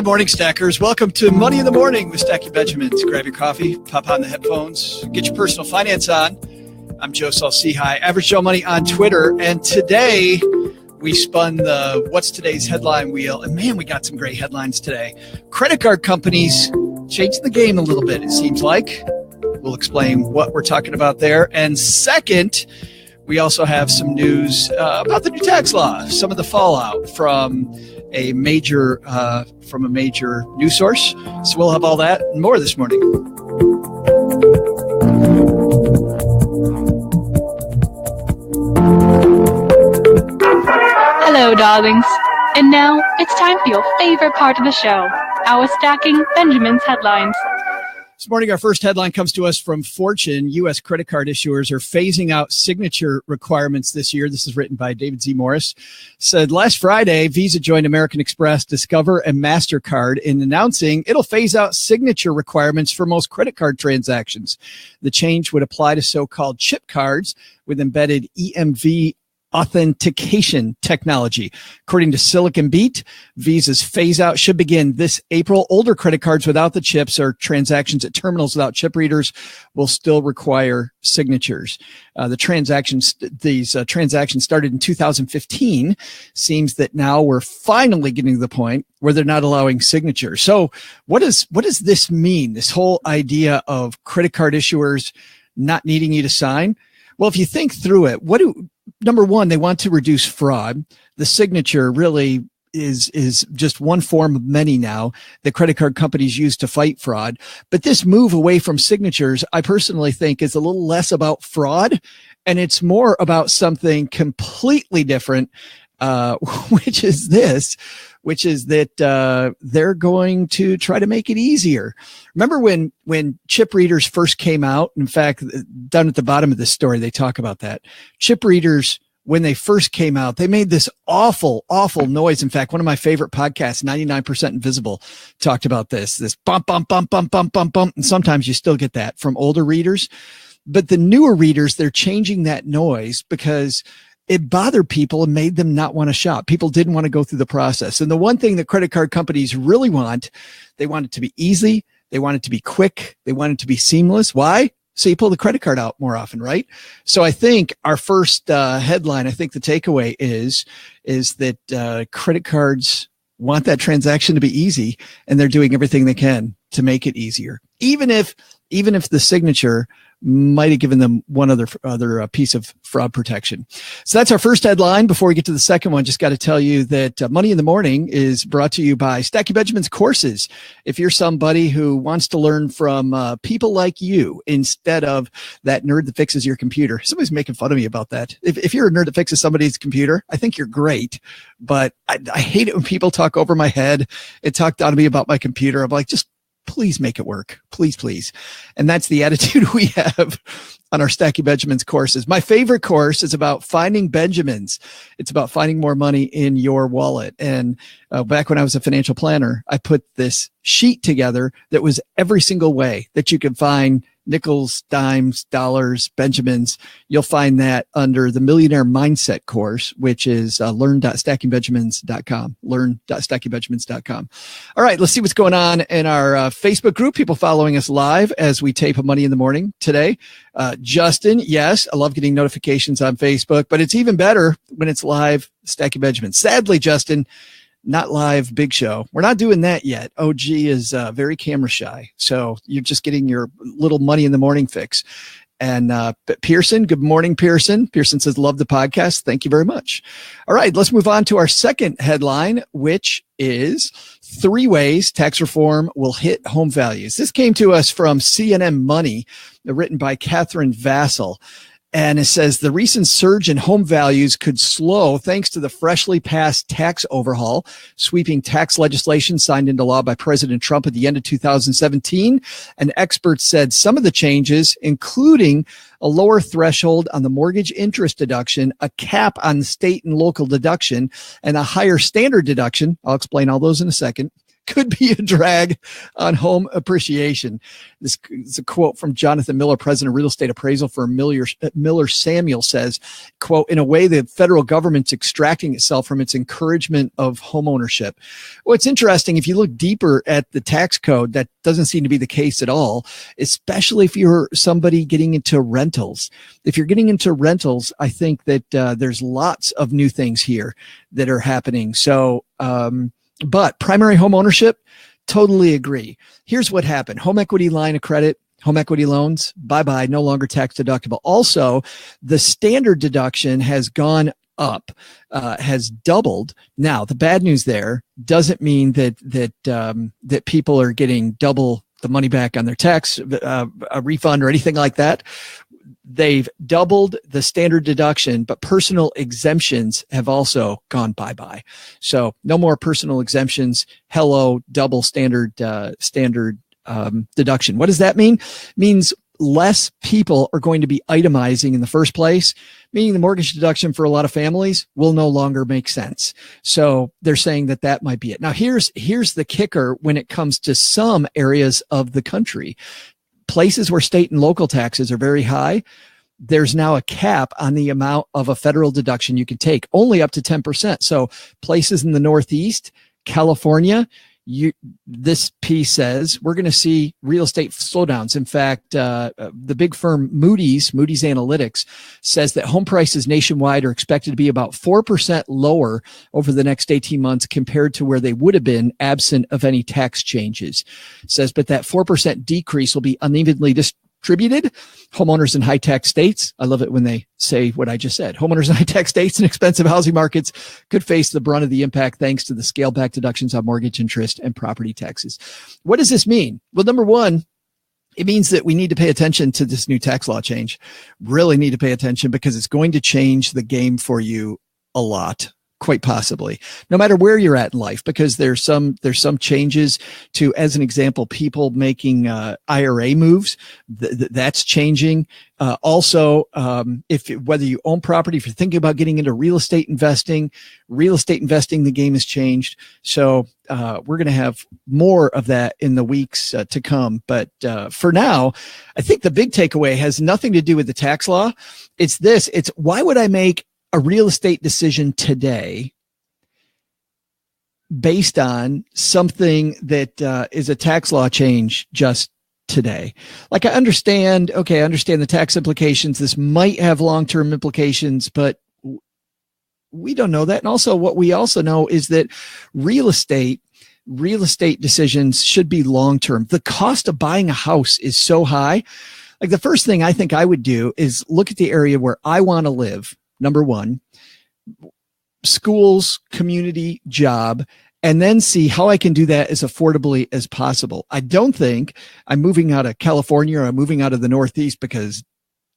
Good morning, Stackers. Welcome to Money in the Morning with Stacky Benjamins. Grab your coffee, pop on the headphones, get your personal finance on. I'm Joe Saul-Sehy, Average Joe Money on Twitter. And today we spun the What's Today's Headline wheel. And man, we got some great headlines today. Credit card companies changing the game a little bit, it seems like. We'll explain what we're talking about there. And second, we also have some news about the new tax law, some of the fallout from a major news source. So we'll have all that and more this morning. Hello, darlings. And now it's time for your favorite part of the show, our Stacking Benjamin's Headlines. This morning, our first headline comes to us from Fortune. U.S. credit card issuers are phasing out signature requirements this year. This is written by David Z. Morris. Said last Friday, Visa joined American Express, Discover, and MasterCard in announcing it'll phase out signature requirements for most credit card transactions. The change would apply to so-called chip cards with embedded EMV authentication technology. According to Silicon Beat, Visa's phase out should begin this April. Older credit cards without the chips or transactions at terminals without chip readers will still require signatures. These transactions started in 2015. Seems that now we're finally getting to the point where they're not allowing signatures. So what does this mean? This whole idea of credit card issuers not needing you to sign? Well, if you think through it, number one, they want to reduce fraud. The signature really is just one form of many now that credit card companies use to fight fraud. But this move away from signatures, I personally think, is a little less about fraud, and it's more about something completely different, which is that they're going to try to make it easier. Remember when chip readers first came out? In fact, down at the bottom of this story, they talk about that. Chip readers, when they first came out, they made this awful, awful noise. In fact, one of my favorite podcasts, 99% Invisible, talked about this bump, bump, bump, bump, bump, bump, bump. And sometimes you still get that from older readers. But the newer readers, they're changing that noise because it bothered people and made them not want to shop. People didn't want to go through the process. And the one thing that credit card companies really want, they want it to be easy. They want it to be quick. They want it to be seamless. Why? So you pull the credit card out more often, right? So I think our first headline, I think the takeaway is that credit cards want that transaction to be easy, and they're doing everything they can to make it easier. Even if the signature might have given them one other piece of fraud protection. So that's our first headline. Before we get to the second one, just got to tell you that Money in the Morning is brought to you by Stacky Benjamin's Courses. If you're somebody who wants to learn from people like you instead of that nerd that fixes your computer, somebody's making fun of me about that. If you're a nerd that fixes somebody's computer, I think you're great, but I hate it when people talk over my head and talk down to me about my computer. I'm like, just please make it work. Please, please. And that's the attitude we have on our Stacky Benjamin's courses. My favorite course is about finding Benjamins. It's about finding more money in your wallet. And back when I was a financial planner, I put this sheet together that was every single way that you could find nickels, dimes, dollars, Benjamins. You'll find that under the Millionaire Mindset course, which is learn.stackingbenjamins.com, learn.stackingbenjamins.com. All right, let's see what's going on in our Facebook group. People following us live as we tape a Money in the Morning today. Justin, yes, I love getting notifications on Facebook, but it's even better when it's live Stacky Benjamin. Sadly, Justin, not live Big Show. We're not doing that yet. OG is very camera shy. So you're just getting your little Money in the Morning fix. And Pearson, good morning, Pearson. Pearson says, love the podcast. Thank you very much. All right, let's move on to our second headline, which is 3 ways tax reform will hit home values. This came to us from CNN Money, written by Catherine Vassell. And it says the recent surge in home values could slow thanks to the freshly passed tax overhaul, sweeping tax legislation signed into law by President Trump at the end of 2017. And experts said some of the changes, including a lower threshold on the mortgage interest deduction, a cap on state and local deduction, and a higher standard deduction, I'll explain all those in a second, could be a drag on home appreciation. This is a quote from Jonathan Miller, president of real estate appraisal firm Miller Samuel, says, quote, in a way, the federal government's extracting itself from its encouragement of home ownership. Well, it's interesting. If you look deeper at the tax code, that doesn't seem to be the case at all, especially if you're somebody getting into rentals. If you're getting into rentals, I think that there's lots of new things here that are happening. So, but primary home ownership, totally agree. Here's what happened. Home equity line of credit, home equity loans, bye-bye, no longer tax deductible. Also, the standard deduction has gone up, has doubled. Now, the bad news there doesn't mean that people are getting double the money back on their tax, a refund or anything like that. They've doubled the standard deduction, but personal exemptions have also gone bye-bye. So no more personal exemptions. Hello, double standard deduction. What does that mean? It means less people are going to be itemizing in the first place, meaning the mortgage deduction for a lot of families will no longer make sense. So they're saying that might be it. Now, here's the kicker when it comes to some areas of the country. Places where state and local taxes are very high, there's now a cap on the amount of a federal deduction you can take, only up to 10%. So places in the Northeast, California, this piece says we're going to see real estate slowdowns. In fact, the big firm Moody's Analytics says that home prices nationwide are expected to be about 4% lower over the next 18 months compared to where they would have been absent of any tax changes. It says, but that 4% decrease will be unevenly distributed. Homeowners in high-tax states, I love it when they say what I just said, homeowners in high-tax states and expensive housing markets could face the brunt of the impact thanks to the scaled-back deductions on mortgage interest and property taxes. What does this mean? Well, number one, it means that we need to pay attention to this new tax law change. Really need to pay attention because it's going to change the game for you a lot. Quite possibly, no matter where you're at in life, because there's some changes to, as an example, people making IRA moves. That's changing. Also, whether you own property, if you're thinking about getting into real estate investing, the game has changed. So we're going to have more of that in the weeks to come. But for now, I think the big takeaway has nothing to do with the tax law. It's this. It's why would I make a real estate decision today based on something that is a tax law change just today? Like I understand the tax implications. This might have long-term implications, but we don't know that. And also what we also know is that real estate decisions should be long-term. The cost of buying a house is so high. Like the first thing I think I would do is look at the area where I want to live. Number one, schools, community, job, and then see how I can do that as affordably as possible. I don't think I'm moving out of California or I'm moving out of the Northeast because,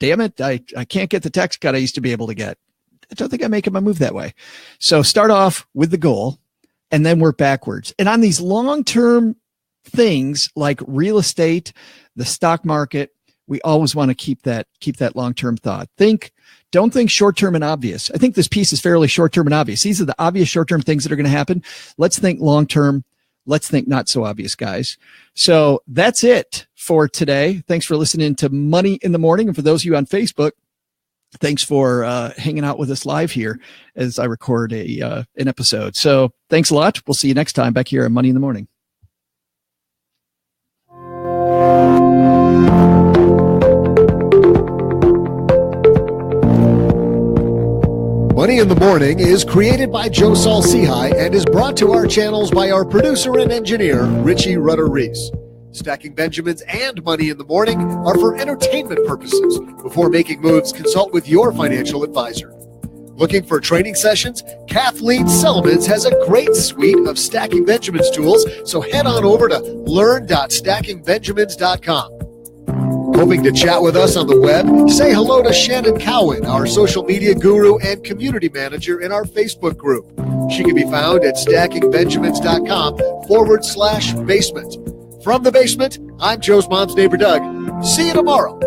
damn it, I can't get the tax cut I used to be able to get. I don't think I'm making my move that way. So start off with the goal and then work backwards. And on these long-term things like real estate, the stock market, we always want to keep that long-term thought. Don't think short-term and obvious. I think this piece is fairly short-term and obvious. These are the obvious short-term things that are going to happen. Let's think long-term. Let's think not so obvious, guys. So that's it for today. Thanks for listening to Money in the Morning. And for those of you on Facebook, thanks for hanging out with us live here as I record an episode. So thanks a lot. We'll see you next time back here on Money in the Morning. Money in the Morning is created by Joe Saul-Sehy and is brought to our channels by our producer and engineer, Richie Rutter-Reese. Stacking Benjamins and Money in the Morning are for entertainment purposes. Before making moves, consult with your financial advisor. Looking for training sessions? Kathleen Selmans has a great suite of Stacking Benjamins tools, so head on over to learn.stackingbenjamins.com. Hoping to chat with us on the web? Say hello to Shannon Cowan, our social media guru and community manager in our Facebook group. She can be found at stackingbenjamins.com/basement. From the basement, I'm Joe's mom's neighbor, Doug. See you tomorrow.